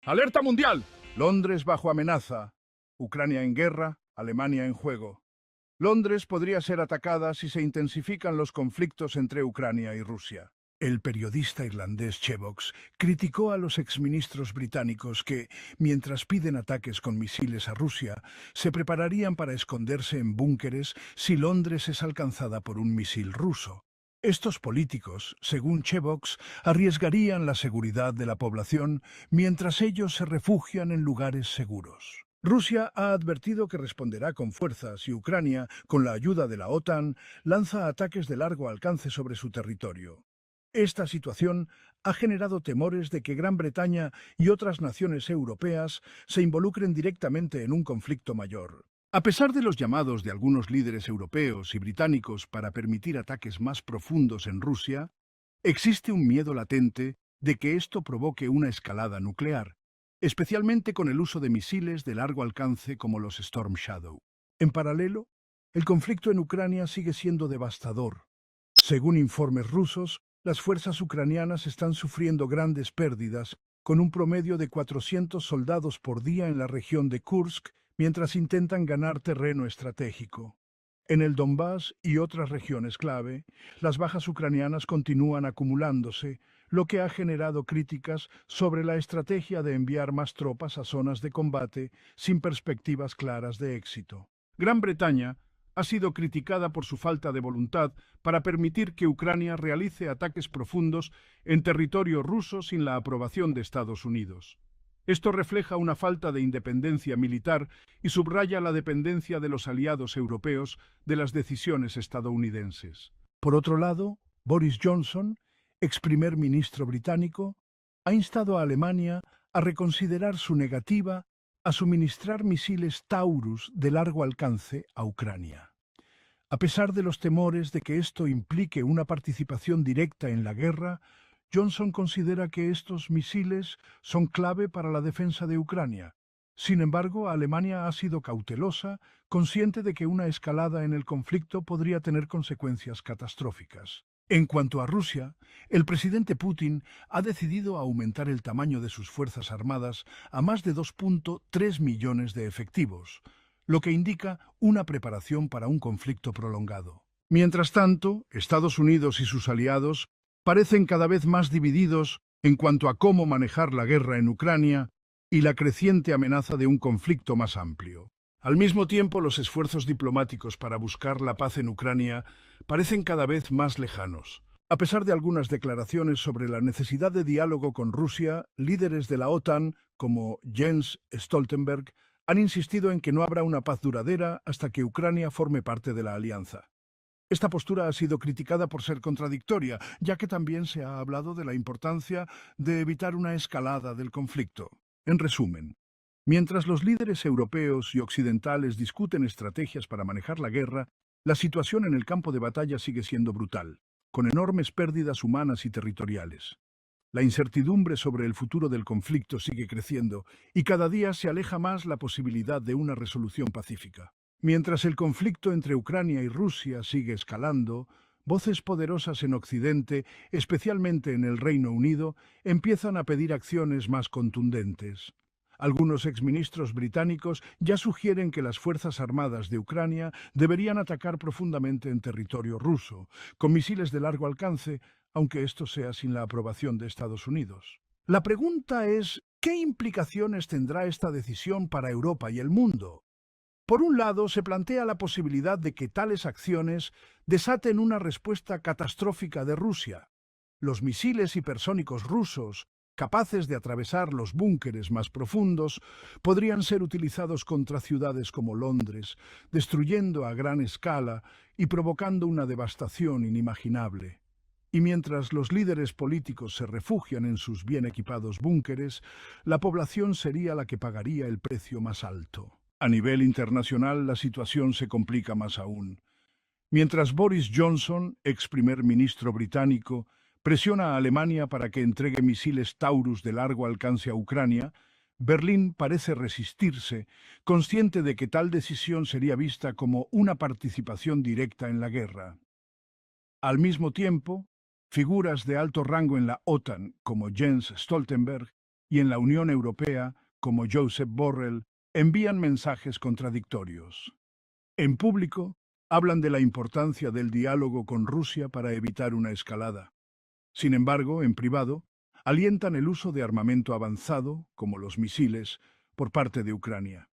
¡Alerta mundial! Londres bajo amenaza. Ucrania en guerra, Alemania en juego. Londres podría ser atacada si se intensifican los conflictos entre Ucrania y Rusia. El periodista irlandés Chevox criticó a los exministros británicos que, mientras piden ataques con misiles a Rusia, se prepararían para esconderse en búnkeres si Londres es alcanzada por un misil ruso. Estos políticos, según Chevox, arriesgarían la seguridad de la población mientras ellos se refugian en lugares seguros. Rusia ha advertido que responderá con fuerza si Ucrania, con la ayuda de la OTAN, lanza ataques de largo alcance sobre su territorio. Esta situación ha generado temores de que Gran Bretaña y otras naciones europeas se involucren directamente en un conflicto mayor. A pesar de los llamados de algunos líderes europeos y británicos para permitir ataques más profundos en Rusia, existe un miedo latente de que esto provoque una escalada nuclear, especialmente con el uso de misiles de largo alcance como los Storm Shadow. En paralelo, el conflicto en Ucrania sigue siendo devastador. Según informes rusos, las fuerzas ucranianas están sufriendo grandes pérdidas, con un promedio de 400 soldados por día en la región de Kursk, mientras intentan ganar terreno estratégico. En el Donbass y otras regiones clave, las bajas ucranianas continúan acumulándose, lo que ha generado críticas sobre la estrategia de enviar más tropas a zonas de combate sin perspectivas claras de éxito. Gran Bretaña ha sido criticada por su falta de voluntad para permitir que Ucrania realice ataques profundos en territorio ruso sin la aprobación de Estados Unidos. Esto refleja una falta de independencia militar y subraya la dependencia de los aliados europeos de las decisiones estadounidenses. Por otro lado, Boris Johnson, ex primer ministro británico, ha instado a Alemania a reconsiderar su negativa a suministrar misiles Taurus de largo alcance a Ucrania. A pesar de los temores de que esto implique una participación directa en la guerra, Johnson considera que estos misiles son clave para la defensa de Ucrania. Sin embargo, Alemania ha sido cautelosa, consciente de que una escalada en el conflicto podría tener consecuencias catastróficas. En cuanto a Rusia, el presidente Putin ha decidido aumentar el tamaño de sus fuerzas armadas a más de 2,3 millones de efectivos, lo que indica una preparación para un conflicto prolongado. Mientras tanto, Estados Unidos y sus aliados parecen cada vez más divididos en cuanto a cómo manejar la guerra en Ucrania y la creciente amenaza de un conflicto más amplio. Al mismo tiempo, los esfuerzos diplomáticos para buscar la paz en Ucrania parecen cada vez más lejanos. A pesar de algunas declaraciones sobre la necesidad de diálogo con Rusia, líderes de la OTAN, como Jens Stoltenberg, han insistido en que no habrá una paz duradera hasta que Ucrania forme parte de la alianza. Esta postura ha sido criticada por ser contradictoria, ya que también se ha hablado de la importancia de evitar una escalada del conflicto. En resumen, mientras los líderes europeos y occidentales discuten estrategias para manejar la guerra, la situación en el campo de batalla sigue siendo brutal, con enormes pérdidas humanas y territoriales. La incertidumbre sobre el futuro del conflicto sigue creciendo y cada día se aleja más la posibilidad de una resolución pacífica. Mientras el conflicto entre Ucrania y Rusia sigue escalando, voces poderosas en Occidente, especialmente en el Reino Unido, empiezan a pedir acciones más contundentes. Algunos exministros británicos ya sugieren que las Fuerzas Armadas de Ucrania deberían atacar profundamente en territorio ruso, con misiles de largo alcance, aunque esto sea sin la aprobación de Estados Unidos. La pregunta es, ¿qué implicaciones tendrá esta decisión para Europa y el mundo? Por un lado, se plantea la posibilidad de que tales acciones desaten una respuesta catastrófica de Rusia. Los misiles hipersónicos rusos, capaces de atravesar los búnkeres más profundos, podrían ser utilizados contra ciudades como Londres, destruyendo a gran escala y provocando una devastación inimaginable. Y mientras los líderes políticos se refugian en sus bien equipados búnkeres, la población sería la que pagaría el precio más alto. A nivel internacional, la situación se complica más aún. Mientras Boris Johnson, ex primer ministro británico, presiona a Alemania para que entregue misiles Taurus de largo alcance a Ucrania, Berlín parece resistirse, consciente de que tal decisión sería vista como una participación directa en la guerra. Al mismo tiempo, figuras de alto rango en la OTAN, como Jens Stoltenberg, y en la Unión Europea, como Josep Borrell, envían mensajes contradictorios. En público, hablan de la importancia del diálogo con Rusia para evitar una escalada. Sin embargo, en privado, alientan el uso de armamento avanzado, como los misiles, por parte de Ucrania.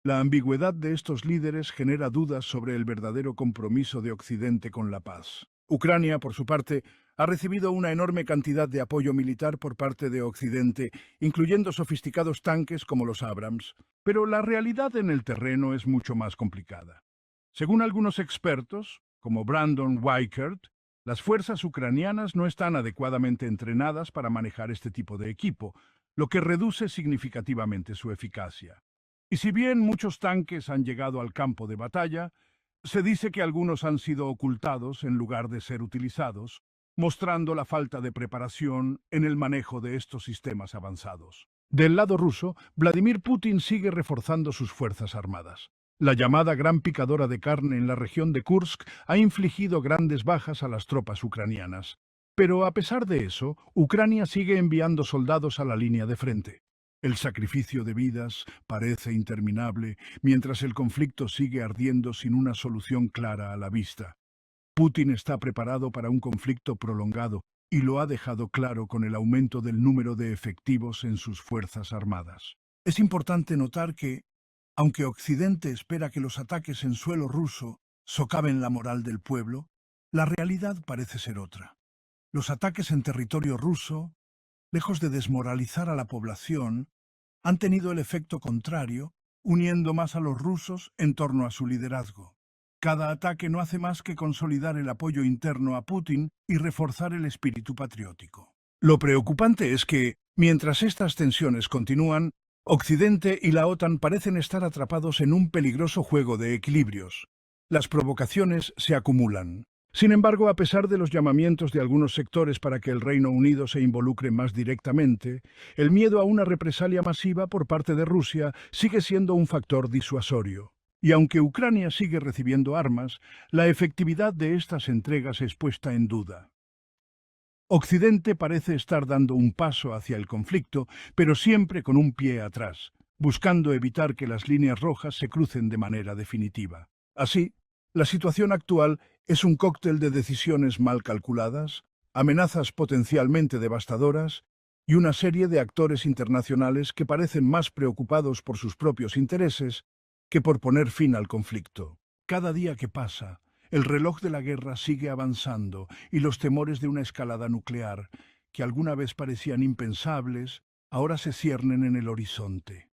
La ambigüedad de estos líderes genera dudas sobre el verdadero compromiso de Occidente con la paz. Ucrania, por su parte, ha recibido una enorme cantidad de apoyo militar por parte de Occidente, incluyendo sofisticados tanques como los Abrams, pero la realidad en el terreno es mucho más complicada. Según algunos expertos, como Brandon Weichert, las fuerzas ucranianas no están adecuadamente entrenadas para manejar este tipo de equipo, lo que reduce significativamente su eficacia. Y si bien muchos tanques han llegado al campo de batalla, se dice que algunos han sido ocultados en lugar de ser utilizados, mostrando la falta de preparación en el manejo de estos sistemas avanzados. Del lado ruso, Vladimir Putin sigue reforzando sus fuerzas armadas. La llamada Gran Picadora de Carne en la región de Kursk ha infligido grandes bajas a las tropas ucranianas. Pero a pesar de eso, Ucrania sigue enviando soldados a la línea de frente. El sacrificio de vidas parece interminable mientras el conflicto sigue ardiendo sin una solución clara a la vista. Putin está preparado para un conflicto prolongado y lo ha dejado claro con el aumento del número de efectivos en sus fuerzas armadas. Es importante notar que, aunque Occidente espera que los ataques en suelo ruso socaven la moral del pueblo, la realidad parece ser otra. Los ataques en territorio ruso, lejos de desmoralizar a la población, han tenido el efecto contrario, uniendo más a los rusos en torno a su liderazgo. Cada ataque no hace más que consolidar el apoyo interno a Putin y reforzar el espíritu patriótico. Lo preocupante es que, mientras estas tensiones continúan, Occidente y la OTAN parecen estar atrapados en un peligroso juego de equilibrios. Las provocaciones se acumulan. Sin embargo, a pesar de los llamamientos de algunos sectores para que el Reino Unido se involucre más directamente, el miedo a una represalia masiva por parte de Rusia sigue siendo un factor disuasorio. Y aunque Ucrania sigue recibiendo armas, la efectividad de estas entregas es puesta en duda. Occidente parece estar dando un paso hacia el conflicto, pero siempre con un pie atrás, buscando evitar que las líneas rojas se crucen de manera definitiva. Así, la situación actual es un cóctel de decisiones mal calculadas, amenazas potencialmente devastadoras y una serie de actores internacionales que parecen más preocupados por sus propios intereses que por poner fin al conflicto. Cada día que pasa, el reloj de la guerra sigue avanzando y los temores de una escalada nuclear, que alguna vez parecían impensables, ahora se ciernen en el horizonte.